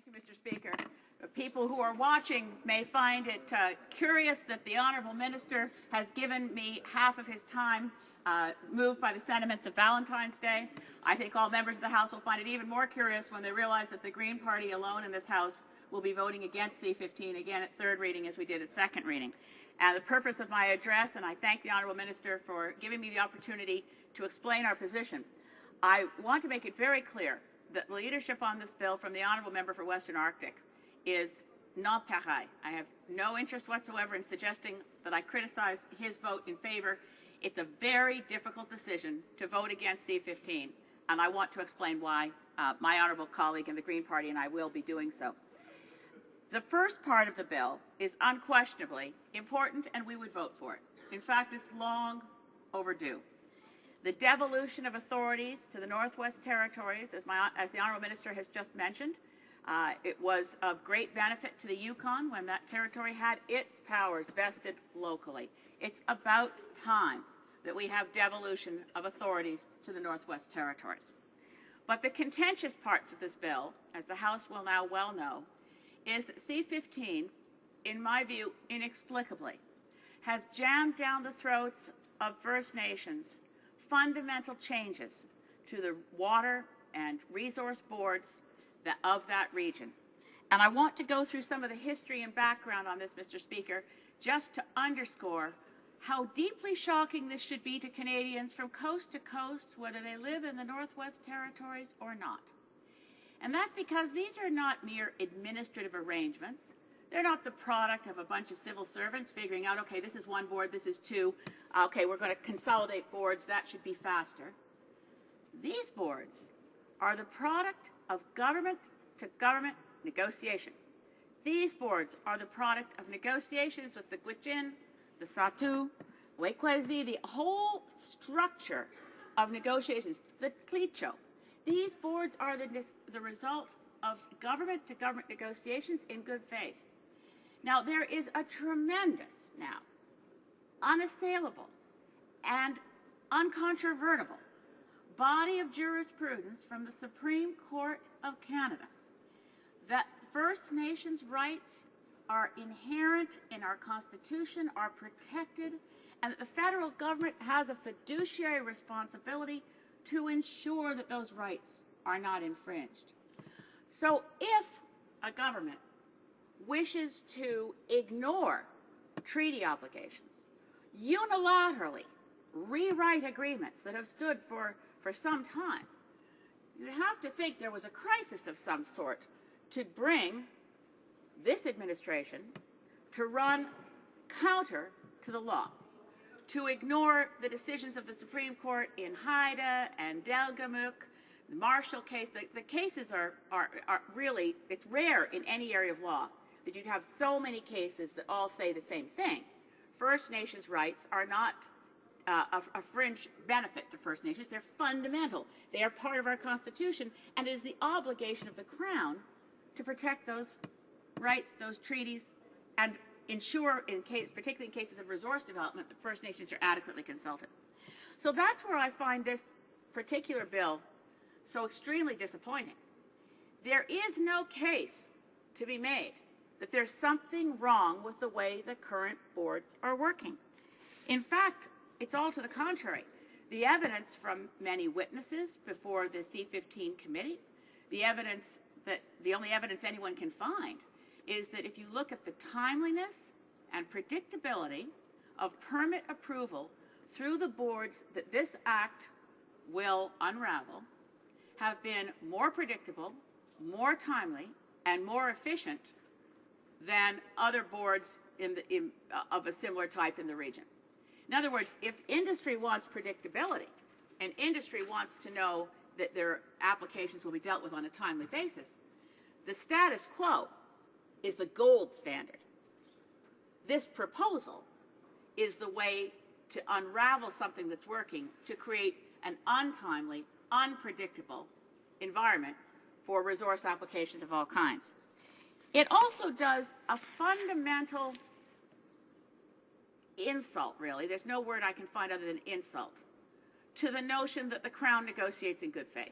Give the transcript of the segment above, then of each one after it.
Thank you, Mr. Speaker. People who are watching may find it curious that the Honourable Minister has given me half of his time moved by the sentiments of Valentine's Day. I think all members of the House will find it even more curious when they realize that the Green Party alone in this House will be voting against C-15 again at third reading as we did at second reading. And the purpose of my address, and I thank the Honourable Minister for giving me the opportunity to explain our position, I want to make it very clear that the leadership on this bill from the Honourable Member for Western Arctic is nonpareil. I have no interest whatsoever in suggesting that I criticize his vote in favour. It's a very difficult decision to vote against C-15, and I want to explain why my honourable colleague in the Green Party and I will be doing so. The first part of the bill is unquestionably important, and we would vote for it. In fact, it's long overdue. The devolution of authorities to the Northwest Territories, as the Honourable Minister has just mentioned, it was of great benefit to the Yukon when that territory had its powers vested locally. It's about time that we have devolution of authorities to the Northwest Territories. But the contentious parts of this bill, as the House will now well know, is that C-15, in my view, inexplicably, has jammed down the throats of First Nations fundamental changes to the water and resource boards of that region. And I want to go through some of the history and background on this, Mr. Speaker, just to underscore how deeply shocking this should be to Canadians from coast to coast, whether they live in the Northwest Territories or not. And that's because these are not mere administrative arrangements. They're not the product of a bunch of civil servants figuring out, okay, this is one board, this is two, okay, we're going to consolidate boards, that should be faster. These boards are the product of government-to-government negotiation. These boards are the product of negotiations with the Gwich'in, the Saulteaux, Waykwezi, the whole structure of negotiations, the Tlicho. These boards are the result of government-to-government negotiations in good faith. Now, there is a tremendous, unassailable, and uncontrovertible body of jurisprudence from the Supreme Court of Canada that First Nations rights are inherent in our Constitution, are protected, and that the federal government has a fiduciary responsibility to ensure that those rights are not infringed. So if a government wishes to ignore treaty obligations, unilaterally rewrite agreements that have stood for some time, you'd have to think there was a crisis of some sort to bring this administration to run counter to the law, to ignore the decisions of the Supreme Court in Haida and Delgamuukw, the Marshall case. The cases are really, it's rare in any area of law that you'd have so many cases that all say the same thing. First Nations rights are not a fringe benefit to First Nations. They're fundamental. They are part of our Constitution, and it is the obligation of the Crown to protect those rights, those treaties, and ensure, particularly in cases of resource development, that First Nations are adequately consulted. So that's where I find this particular bill so extremely disappointing. There is no case to be made that there's something wrong with the way the current boards are working. In fact, it's all to the contrary. The evidence from many witnesses before the C-15 committee, the only evidence anyone can find is that if you look at the timeliness and predictability of permit approval through the boards that this Act will unravel, have been more predictable, more timely, and more efficient than other boards of a similar type in the region. In other words, if industry wants predictability and industry wants to know that their applications will be dealt with on a timely basis, the status quo is the gold standard. This proposal is the way to unravel something that's working to create an untimely, unpredictable environment for resource applications of all kinds. It also does a fundamental insult, really, there's no word I can find other than insult, to the notion that the Crown negotiates in good faith.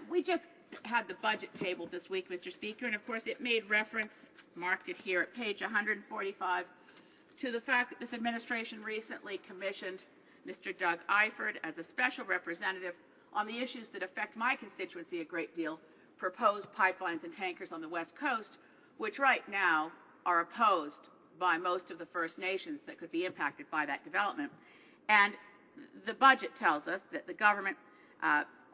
We just had the budget tabled this week, Mr. Speaker, and of course it made reference, marked it here at page 145, to the fact that this administration recently commissioned Mr. Doug Eifert as a special representative on the issues that affect my constituency a great deal, proposed pipelines and tankers on the West Coast, which right now are opposed by most of the First Nations that could be impacted by that development. And the budget tells us that the government,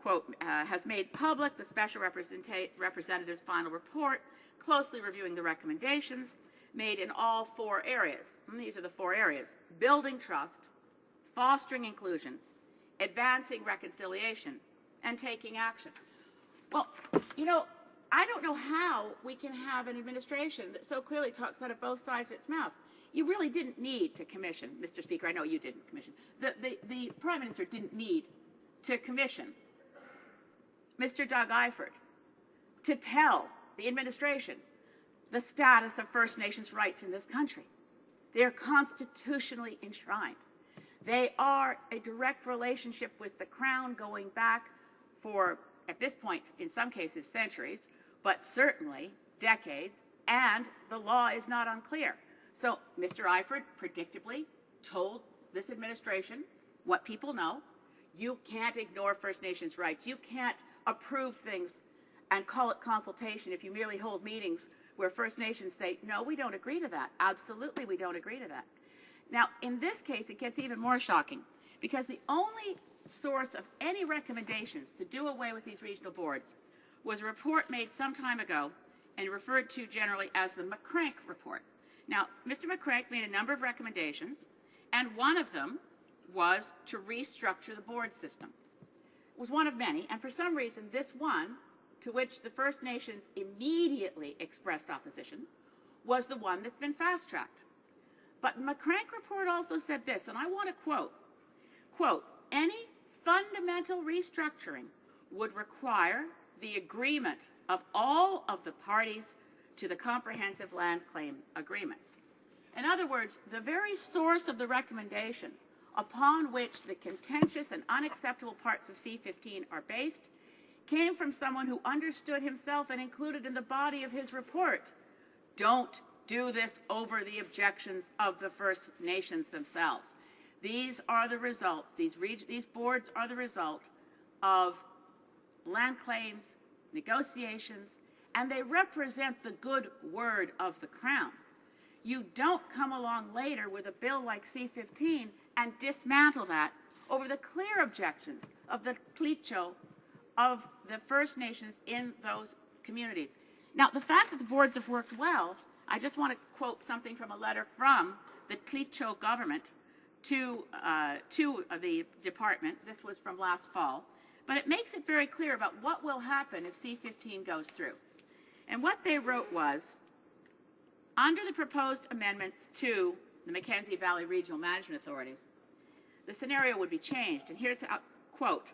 quote, has made public the special representative's final report, closely reviewing the recommendations made in all 4 areas. And these are the 4 areas: building trust, fostering inclusion, advancing reconciliation, and taking action. Well, you know, I don't know how we can have an administration that so clearly talks out of both sides of its mouth. You really didn't need to commission, Mr. Speaker. I know you didn't commission. The Prime Minister didn't need to commission Mr. Doug Eifert to tell the administration the status of First Nations rights in this country. They are constitutionally enshrined. They are a direct relationship with the Crown going back for, at this point, in some cases, centuries, but certainly decades, and the law is not unclear. So Mr. Eifert predictably told this administration what people know. You can't ignore First Nations rights. You can't approve things and call it consultation if you merely hold meetings where First Nations say, no, we don't agree to that. Absolutely, we don't agree to that. Now, in this case, it gets even more shocking because the only source of any recommendations to do away with these regional boards was a report made some time ago and referred to generally as the McCrank report. Now, Mr. McCrank made a number of recommendations, and one of them was to restructure the board system. It was one of many, and for some reason, this one, to which the First Nations immediately expressed opposition, was the one that's been fast-tracked. But the McCrank report also said this, and I want to quote, any fundamental restructuring would require the agreement of all of the parties to the comprehensive land claim agreements. In other words, the very source of the recommendation upon which the contentious and unacceptable parts of C-15 are based came from someone who understood himself and included in the body of his report, don't do this over the objections of the First Nations themselves. These are the results, these boards are the result of land claims, negotiations, and they represent the good word of the Crown. You don't come along later with a bill like C-15 and dismantle that over the clear objections of the Tlicho, of the First Nations in those communities. Now, the fact that the boards have worked well, I just want to quote something from a letter from the Tlicho government to the department. This was from last fall. But it makes it very clear about what will happen if C-15 goes through. And what they wrote was, under the proposed amendments to the Mackenzie Valley Regional Management Authorities, the scenario would be changed. And here's a quote,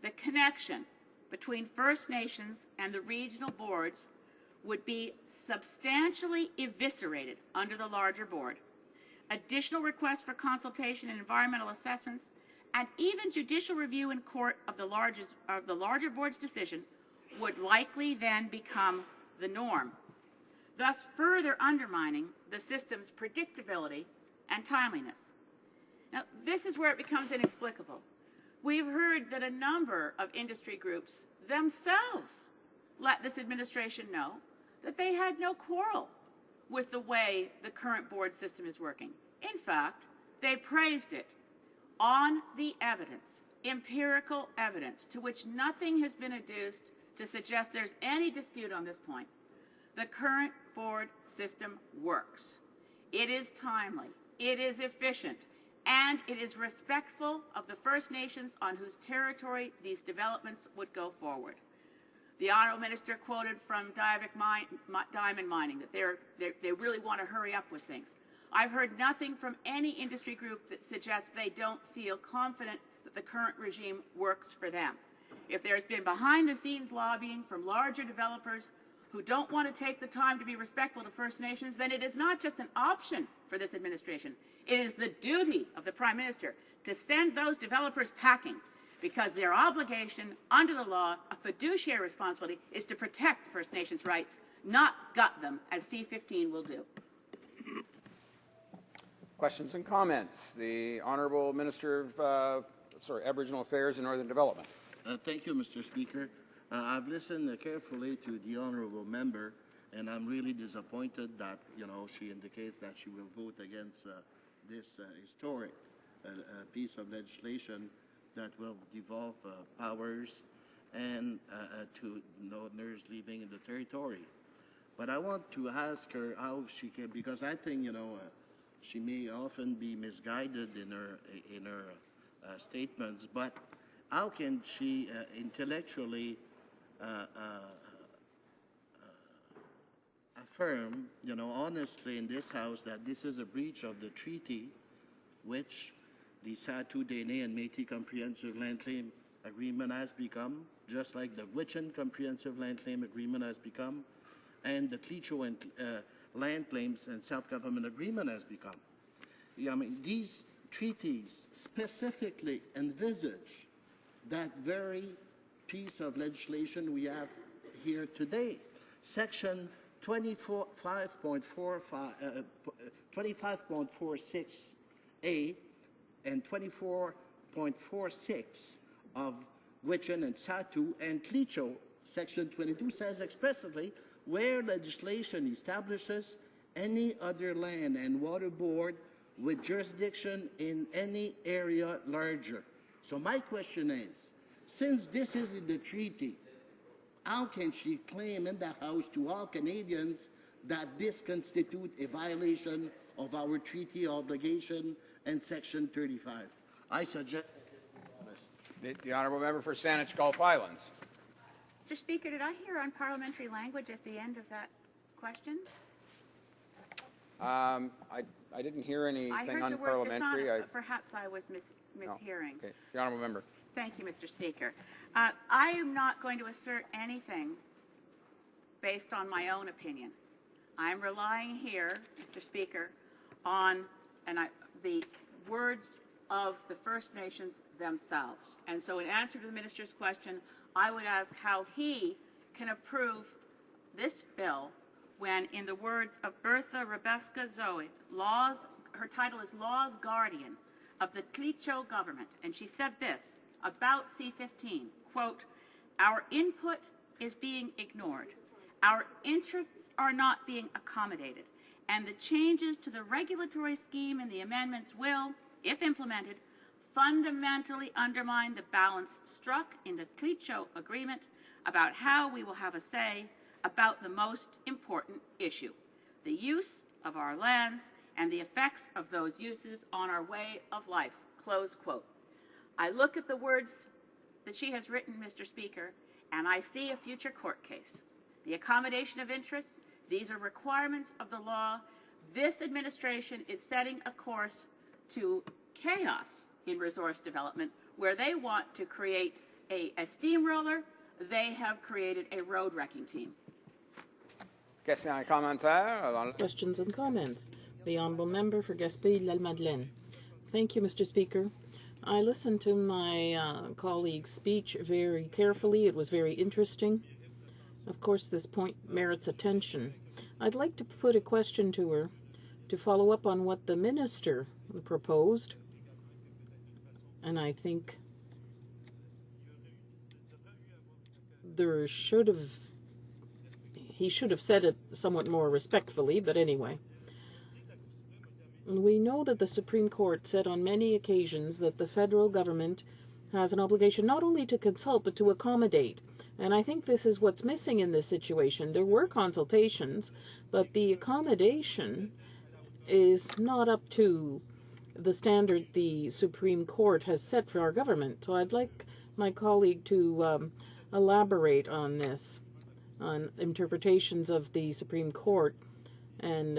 the connection between First Nations and the regional boards would be substantially eviscerated under the larger board. Additional requests for consultation and environmental assessments and even judicial review in court of the larger board's decision would likely then become the norm, thus further undermining the system's predictability and timeliness. Now, this is where it becomes inexplicable. We've heard that a number of industry groups themselves let this administration know that they had no quarrel with the way the current board system is working. In fact, they praised it on the evidence, empirical evidence, to which nothing has been adduced to suggest there's any dispute on this point. The current board system works. It is timely, it is efficient, and it is respectful of the First Nations on whose territory these developments would go forward. The Honourable Minister quoted from Diamond Mining that they really want to hurry up with things. I've heard nothing from any industry group that suggests they don't feel confident that the current regime works for them. If there's been behind-the-scenes lobbying from larger developers who don't want to take the time to be respectful to First Nations, then it is not just an option for this administration. It is the duty of the Prime Minister to send those developers packing, because their obligation under the law, a fiduciary responsibility, is to protect First Nations rights, not gut them, as C-15 will do. Questions and comments? The Honourable Minister of Aboriginal Affairs and Northern Development. Thank you, Mr. Speaker. I've listened carefully to the honourable member, and I'm really disappointed that, she indicates that she will vote against this historic piece of legislation that will devolve powers and to Northerners living in the territory. But I want to ask her how she can, because I think, she may often be misguided in her statements, but how can she intellectually affirm, honestly in this House that this is a breach of the treaty, which the Satu, Dene, and Métis Comprehensive Land Claim Agreement has become, just like the Witchen Comprehensive Land Claim Agreement has become, and the Clecho and Land Claims and Self-Government Agreement has become. These treaties specifically envisage that very piece of legislation we have here today. Section 25.46A and 24.46 of Witchen and Satu and Clecho, Section 22 says expressly where legislation establishes any other land and water board with jurisdiction in any area larger. So my question is, since this is in the treaty, how can she claim in the House to all Canadians that this constitutes a violation of our treaty obligation and Section 35? I suggest The Honourable Member for Saanich Gulf Islands. Mr. Speaker, did I hear unparliamentary language at the end of that question? I didn't hear anything unparliamentary. Perhaps I was mishearing. Okay. The Honourable Member. Thank you, Mr. Speaker. I am not going to assert anything based on my own opinion. I'm relying here, Mr. Speaker, on the words of the First Nations themselves. And so in answer to the Minister's question, I would ask how he can approve this bill when, in the words of Bertha Rebeska Zoe, her title is Law's Guardian of the Clecho government, and she said this about C-15, quote, "Our input is being ignored. Our interests are not being accommodated, and the changes to the regulatory scheme in the amendments will, if implemented, fundamentally undermine the balance struck in the Clecho agreement about how we will have a say about the most important issue, the use of our lands and the effects of those uses on our way of life," close quote. I look at the words that she has written, Mr. Speaker, and I see a future court case. The accommodation of interests, these are requirements of the law. This administration is setting a course to chaos in resource development, where they want to create a steamroller. They have created a road wrecking team. Questions and commentaires? Questions and comments. The Honourable Member for Gaspé-Lac-Madeleine. Thank you, Mr. Speaker. I listened to my colleague's speech very carefully. It was very interesting. Of course, this point merits attention. I'd like to put a question to her to follow up on what the Minister proposed. And I think he should have said it somewhat more respectfully, but anyway. We know that the Supreme Court said on many occasions that the federal government has an obligation not only to consult but to accommodate. And I think this is what's missing in this situation. There were consultations, but the accommodation is not up to the standard the Supreme Court has set for our government. So I'd like my colleague to elaborate on this, on interpretations of the Supreme Court, and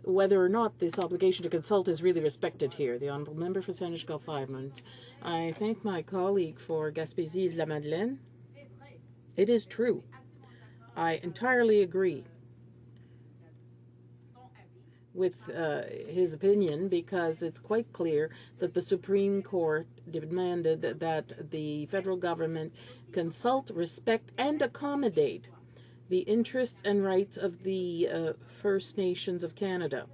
whether or not this obligation to consult is really respected here. The Honourable Member for Saanich Gulf Islands. I thank my colleague for Gaspésie-La-Madeleine. It is true. I entirely agree with his opinion, because it's quite clear that the Supreme Court demanded that the federal government consult, respect, and accommodate the interests and rights of the First Nations of Canada.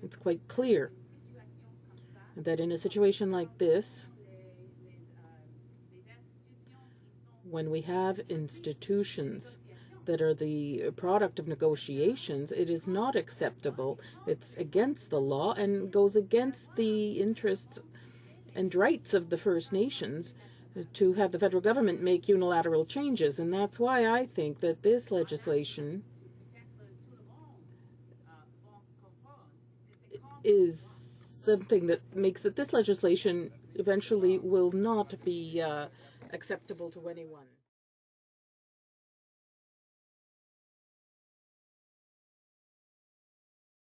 It's quite clear that in a situation like this, when we have institutions that are the product of negotiations, it is not acceptable. It's against the law and goes against the interests and rights of the First Nations to have the federal government make unilateral changes. And that's why I think that this legislation is something that makes that this legislation eventually will not be acceptable to anyone.